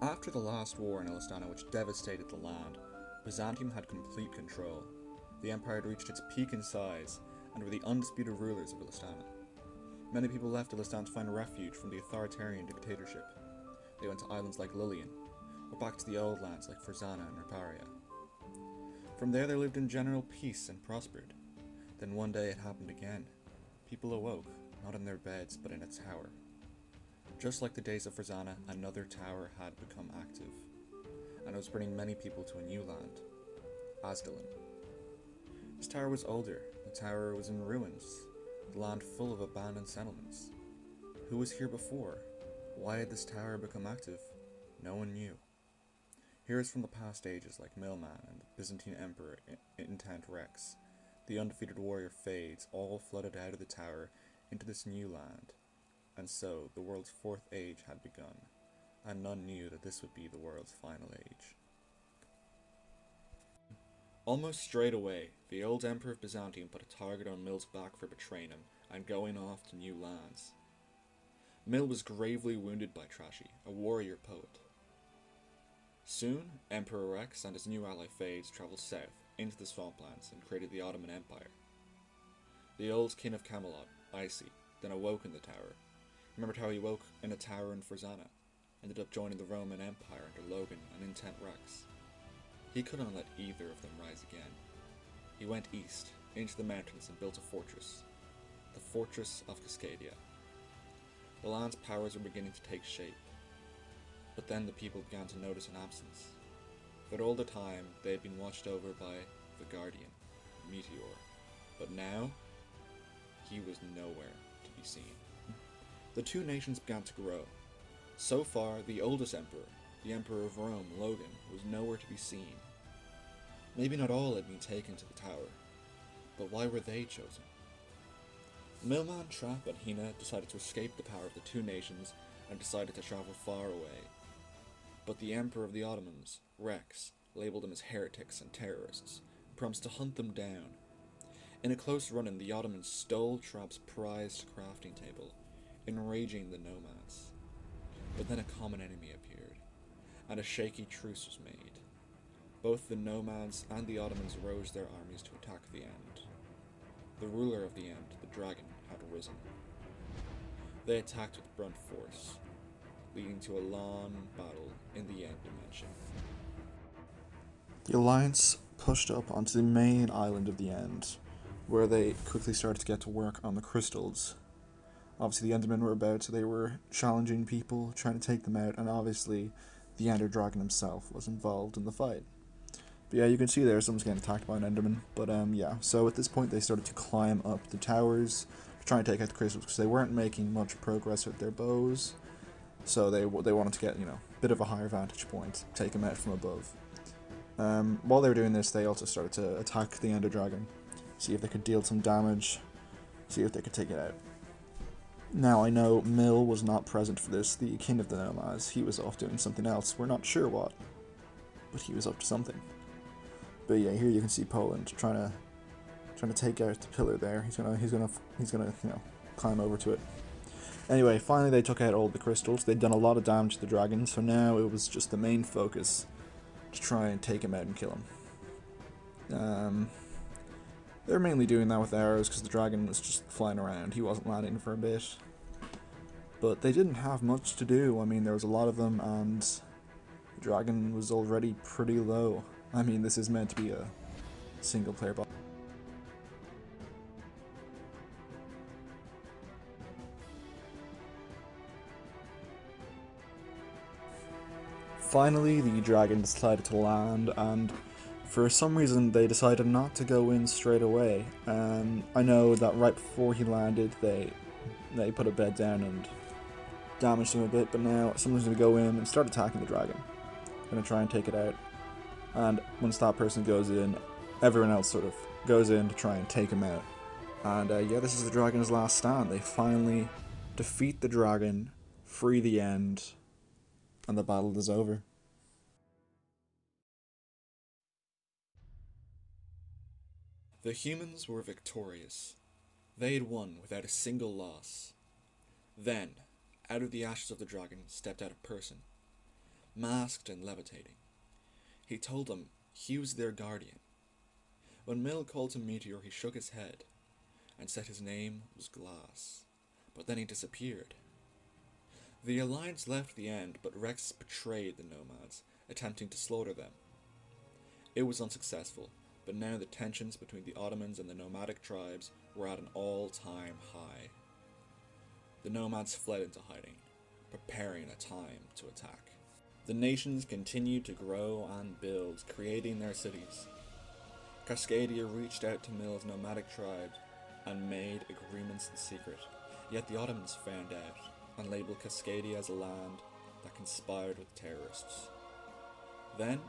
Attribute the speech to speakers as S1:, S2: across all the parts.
S1: After the last war in Asdhellon, which devastated the land, Byzantium had complete control. The empire had reached its peak in size and were the undisputed rulers of Asdhellon. Many people left Asdhellon to find refuge from the authoritarian dictatorship. They went to islands like Lillian, or back to the old lands like Ferzana and Riparia. From there they lived in general peace and prospered. Then one day it happened again. People awoke, not in their beds, but in a tower. Just like the days of Ferzana, another tower had become active, and it was bringing many people to a new land, Asdhellon. This tower was older, the tower was in ruins, the land full of abandoned settlements. Who was here before? Why had this tower become active? No one knew. Heroes from the past ages like Milman and the Byzantine Emperor Intent Rex, the undefeated warrior Fades, all flooded out of the tower into this new land. And so, the world's fourth age had begun, and none knew that this would be the world's final age. Almost straight away, the old Emperor of Byzantium put a target on Mill's back for betraying him and going off to new lands. Mill was gravely wounded by Trashy, a warrior poet. Soon, Emperor Rex and his new ally Fades travelled south into the swamplands and created the Ottoman Empire. The old king of Camelot, Icy, then awoke in the tower. Remembered how he woke in a tower in Ferzana, ended up joining the Roman Empire under Logan and Intent Rex. He couldn't let either of them rise again. He went east, into the mountains and built a fortress, the Fortress of Cascadia. The land's powers were beginning to take shape, but then the people began to notice an absence. For all the time, they had been watched over by the Guardian, Meteor, but now, he was nowhere to be seen. The two nations began to grow. So far, the oldest emperor, the Emperor of Rome, Logan, was nowhere to be seen. Maybe not all had been taken to the tower, but why were they chosen? Milman, Trap, and Hina decided to escape the power of the two nations and decided to travel far away. But the Emperor of the Ottomans, Rex, labeled them as heretics and terrorists, and promised to hunt them down. In a close run-in, the Ottomans stole Trap's prized crafting table, enraging the nomads. But then a common enemy appeared, and a shaky truce was made. Both the nomads and the Ottomans rose their armies to attack the End. The ruler of the End, the dragon, had risen. They attacked with brunt force, leading to a long battle in the End dimension. The Alliance pushed up onto the main island of the End, where they quickly started to get to work on the crystals. Obviously the Endermen were about, so they were challenging people, trying to take them out, and obviously the Ender Dragon himself was involved in the fight. But yeah, you can see there someone's getting attacked by an Enderman. But yeah, so at this point they started to climb up the towers to try and take out the crystals, because they weren't making much progress with their bows. So they wanted to get, a bit of a higher vantage point, take them out from above. While they were doing this, they also started to attack the Ender Dragon, see if they could deal some damage, see if they could take it out. Now, I know Mill was not present for this, the king of the nomads. He was off doing something else. We're not sure what, but he was up to something. But yeah, here you can see Poland trying to take out the pillar there. He's gonna climb over to it. Anyway, finally they took out all the crystals. They'd done a lot of damage to the dragon, so now it was just the main focus to try and take him out and kill him. They're mainly doing that with arrows because the dragon was just flying around. He wasn't landing for a bit. But they didn't have much to do. I mean, there was a lot of them, and the dragon was already pretty low. I mean, this is meant to be a single-player boss. Finally, the dragon decided to land, and for some reason they decided not to go in straight away. I know that right before he landed, they put a bed down and damaged him a bit, but now someone's going to go in and start attacking the dragon. Going to try and take it out. And once that person goes in, everyone else sort of goes in to try and take him out. And yeah, this is the dragon's last stand. They finally defeat the dragon, free the End, and the battle is over. The humans were victorious. They had won without a single loss. Then, out of the ashes of the dragon stepped out a person. masked and levitating. He told them he was their guardian. When Mill called him Meteor, he shook his head and said his name was Glass, but then he disappeared. The Alliance left the end, but Rex betrayed the Nomads, attempting to slaughter them. It was unsuccessful, but now the tensions between the Ottomans and the nomadic tribes were at an all-time high. The Nomads fled into hiding, preparing a time to attack. The nations continued to grow and build, creating their cities. Cascadia reached out to Mill's nomadic tribe and made agreements in secret, yet the Ottomans found out and labelled Cascadia as a land that conspired with terrorists. Then,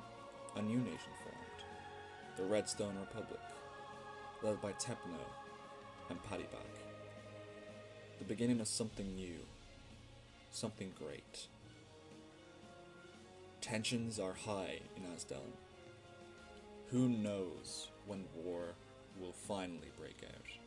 S1: a new nation formed, the Redstone Republic, led by Tepno and Paddyback. The beginning of something new, something great. Tensions are high in Asdhellon. Who knows when war will finally break out?